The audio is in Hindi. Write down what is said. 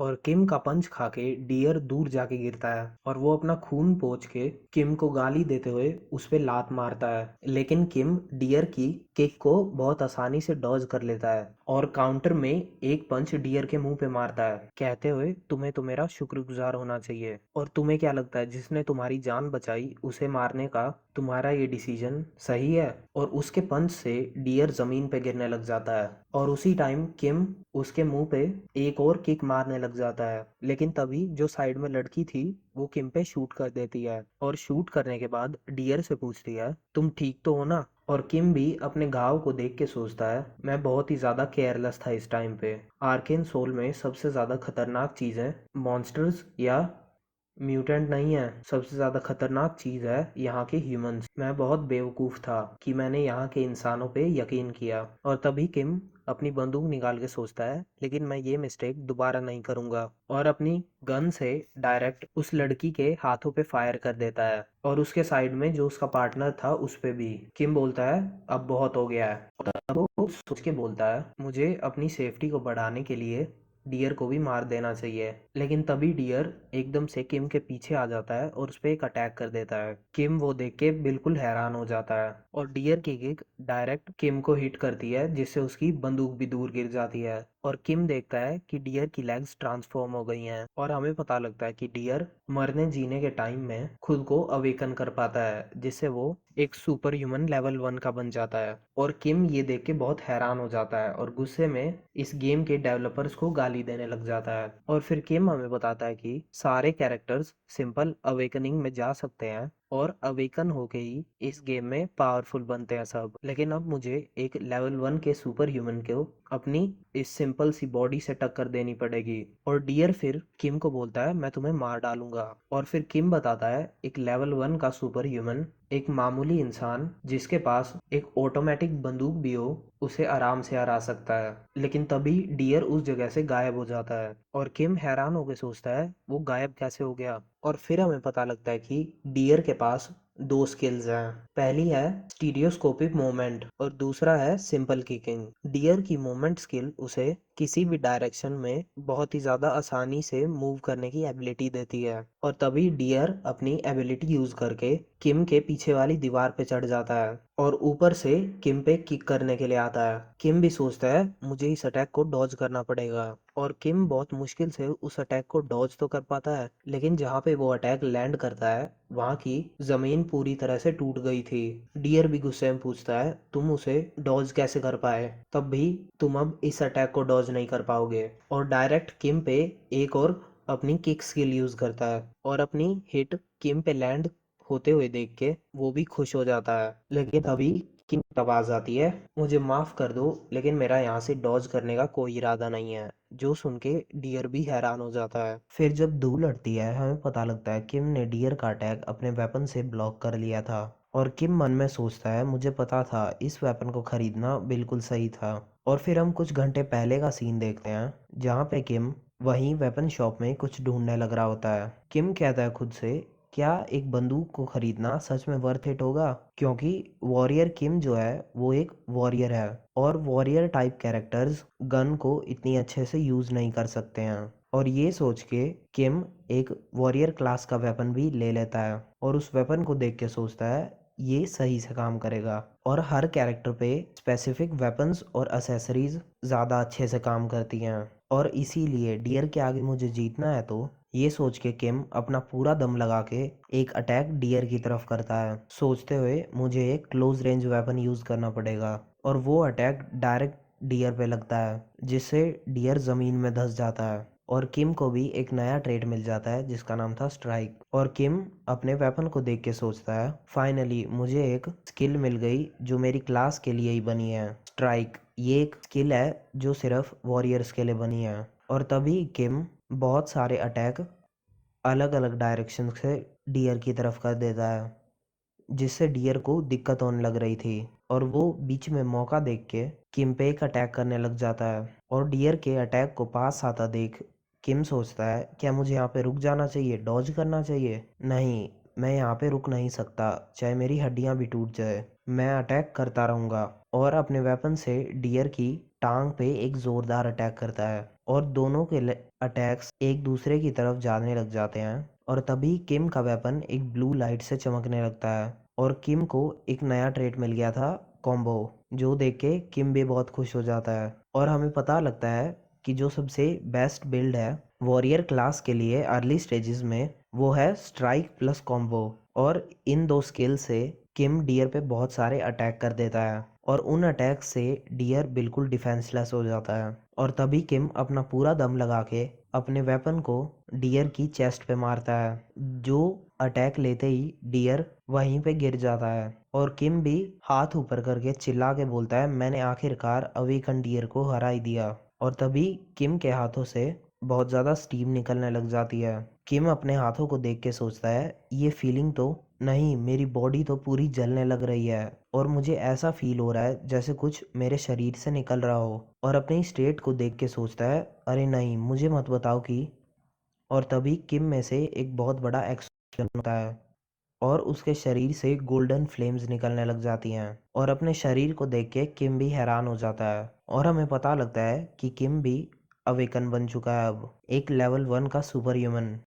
और किम का पंच खा के डियर दूर जाके गिरता है और वो अपना खून पोंछ के किम को गाली देते हुए उस पे लात मारता है। लेकिन किम डियर की किक को बहुत आसानी से डॉज कर लेता है और काउंटर में एक पंच डियर के मुंह पे मारता है, कहते हुए तुम्हें तो मेरा शुक्रगुजार होना चाहिए। और तुम्हें क्या लगता है, जिसने तुम्हारी जान बचाई उसे मारने का तुम्हारा ये डिसीजन सही है? और उसके पंच से डियर जमीन पे गिरने लग जाता है और उसी टाइम किम उसके मुंह पे एक और किक मारने लग जाता है। लेकिन तभी जो साइड में लड़की थी वो किम पे शूट कर देती है और शूट करने के बाद डियर से पूछती है तुम ठीक तो हो ना? और किम भी अपने घाव को देख के सोचता है मैं बहुत ही ज्यादा केयरलेस था इस टाइम पे। आर्केन सोल में सबसे ज्यादा खतरनाक चीजें मॉन्स्टर्स या म्यूटेंट नहीं है, सबसे ज्यादा खतरनाक चीज है यहाँ के ह्यूमंस। मैं बहुत बेवकूफ था कि मैंने यहाँ के इंसानों पे यकीन किया। और तभी किम अपनी बंदूक निकाल के सोचता है लेकिन मैं ये मिस्टेक दोबारा नहीं करूंगा, और अपनी गन से डायरेक्ट उस लड़की के हाथों पे फायर कर देता है और उसके साइड में जो उसका पार्टनर था उस पे भी। किम बोलता है अब बहुत हो गया है। तब वो सोच के बोलता है मुझे अपनी सेफ्टी को बढ़ाने के लिए डियर को भी मार देना चाहिए। लेकिन तभी डियर एकदम से किम के पीछे आ जाता है और उस पर एक अटैक कर देता है। किम वो देख के बिल्कुल हैरान हो जाता है और डियर की किक डायरेक्ट किम को हिट करती है जिससे उसकी बंदूक भी दूर गिर जाती है। और किम देखता है कि डियर की लेग्स ट्रांसफॉर्म हो गई हैं और हमें पता लगता है कि डियर मरने जीने के टाइम में खुद को अवेकन कर पाता है जिससे वो एक सुपर ह्यूमन लेवल 1 का बन जाता है। और किम ये देख के बहुत हैरान हो जाता है और गुस्से में इस गेम के डेवलपर्स को गाली देने लग जाता है। और फिर किम हमें बताता है कि सारे कैरेक्टर्स सिंपल अवेकनिंग में जा सकते हैं और अवेकन होके ही इस गेम में पावरफुल बनते हैं सब। लेकिन अब मुझे एक लेवल 1 के सुपर ह्यूमन को अपनी इस सिंपल सी बॉडी से टक्कर देनी पड़ेगी। और डियर फिर किम को बोलता है मैं तुम्हें मार डालूंगा। और फिर किम बताता है एक लेवल 1 का सुपर ह्यूमन एक मामूली इंसान जिसके पास एक ऑटोमेटिक बंदूक भी हो उसे आराम से हरा सकता है। लेकिन तभी डियर उस जगह से गायब हो जाता है और किम हैरान होकर सोचता है वो गायब कैसे हो गया। और फिर हमें पता लगता है कि डियर के पास दो स्किल्स हैं। पहली है स्टीरियोस्कोपिक मूवमेंट और दूसरा है सिंपल किकिंग। डियर की मूवमेंट स्किल उसे किसी भी डायरेक्शन में बहुत ही ज्यादा आसानी से मूव करने की एबिलिटी देती है। और तभी डियर अपनी एबिलिटी यूज करके किम के पीछे वाली दीवार पे चढ़ जाता है और ऊपर से किम पे किक करने के लिए आता है। किम भी सोचता है मुझे इस अटैक को डॉज करना पड़ेगा और किम बहुत मुश्किल से उस अटैक को डॉज तो कर पाता है। लेकिन जहाँ पे वो अटैक लैंड करता है वहाँ की जमीन पूरी तरह से टूट गई थी। डियर भी गुस्से में पूछता है तुम उसे डॉज कैसे कर पाए? तब भी तुम अब इस अटैक को डॉज नहीं कर पाओगे। और डायरेक्ट किम पे एक और अपनी किक स्किल यूज करता है और अपनी हिट किम पे लैंड होते हुए देख के वो भी खुश हो जाता है। लेकिन अभी किम तब आ जाती है मुझे माफ कर दो लेकिन मेरा यहाँ से डॉज करने का कोई इरादा नहीं है। जो सुन के डियर भी हैरान हो जाता है। फिर जब धूल उड़ती है हमें पता लगता है किम ने डियर का अटैक अपने वेपन से ब्लॉक कर लिया था। और किम मन में सोचता है मुझे पता था इस वेपन को खरीदना बिल्कुल सही था। और फिर हम कुछ घंटे पहले का सीन देखते हैं जहाँ पे किम वहीं वेपन शॉप में कुछ ढूंढने लग रहा होता है। किम कहता है खुद से क्या एक बंदूक को खरीदना सच में वर्थ इट होगा, क्योंकि वॉरियर किम जो है वो एक वॉरियर है और वॉरियर टाइप कैरेक्टर्स गन को इतनी अच्छे से यूज नहीं कर सकते हैं। और ये सोच के किम एक वॉरियर क्लास का वेपन भी ले लेता है और उस वेपन को देख के सोचता है ये सही से काम करेगा। और हर कैरेक्टर पे स्पेसिफिक वेपन्स और एसेसरीज ज़्यादा अच्छे से काम करती हैं और इसीलिए डियर के आगे मुझे जीतना है। तो ये सोच के किम अपना पूरा दम लगा के एक अटैक डियर की तरफ करता है, सोचते हुए मुझे एक क्लोज रेंज वेपन यूज करना पड़ेगा। और वो अटैक डायरेक्ट डियर पे लगता है जिससे डियर जमीन में धंस जाता है और किम को भी एक नया ट्रेड मिल जाता है जिसका नाम था स्ट्राइक। और किम अपने वेपन को देख के सोचता है फाइनली मुझे एक स्किल मिल गई जो मेरी क्लास के लिए ही बनी है। स्ट्राइक ये एक स्किल है जो सिर्फ वॉरियर्स के लिए बनी है। और तभी किम बहुत सारे अटैक अलग अलग डायरेक्शन से डियर की तरफ कर देता है जिससे डियर को दिक्कत होने लग रही थी। और वो बीच में मौका देख के किम पे एक अटैक करने लग जाता है और डियर के अटैक को पास आता देख किम सोचता है क्या मुझे यहाँ पे रुक जाना चाहिए, डॉज करना चाहिए? नहीं, मैं यहाँ पे रुक नहीं सकता, चाहे मेरी हड्डियां भी टूट जाए, मैं अटैक करता रहूंगा। और अपने वेपन से डियर की टांग पे एक जोरदार अटैक करता है और दोनों के अटैक्स एक दूसरे की तरफ जाने लग जाते हैं और तभी किम का वेपन एक ब्लू लाइट से चमकने लगता है और किम को एक नया ट्रेट मिल गया था, कॉम्बो, जो देख के किम भी बहुत खुश हो जाता है और हमें पता लगता है कि जो सबसे बेस्ट बिल्ड है वॉरियर क्लास के लिए अर्ली स्टेजेस में वो है स्ट्राइक प्लस कॉम्बो। और इन दो स्किल से किम डियर पे बहुत सारे अटैक कर देता है और उन अटैक से डियर बिल्कुल डिफेंसलेस हो जाता है और तभी किम अपना पूरा दम लगा के अपने वेपन को डियर की चेस्ट पे मारता है, जो अटैक लेते ही डियर वहीं पे गिर जाता है और किम भी हाथ ऊपर करके चिल्ला के बोलता है, मैंने आखिरकार अवेकन डियर को हरा ही दिया। और तभी किम के हाथों से बहुत ज़्यादा स्टीम निकलने लग जाती है। किम अपने हाथों को देख के सोचता है, ये फीलिंग तो नहीं, मेरी बॉडी तो पूरी जलने लग रही है और मुझे ऐसा फील हो रहा है जैसे कुछ मेरे शरीर से निकल रहा हो। और अपनी स्टेट को देख के सोचता है, अरे नहीं, मुझे मत बताओ कि। और तभी किम में से एक बहुत बड़ा एक्सप्लोजन होता है और उसके शरीर से गोल्डन फ्लेम्स निकलने लग जाती हैं और अपने शरीर को देख के किम भी हैरान हो जाता है और हमें पता लगता है कि किम भी अवेकन बन चुका है, अब एक लेवल 1 का सुपर ह्यूमन।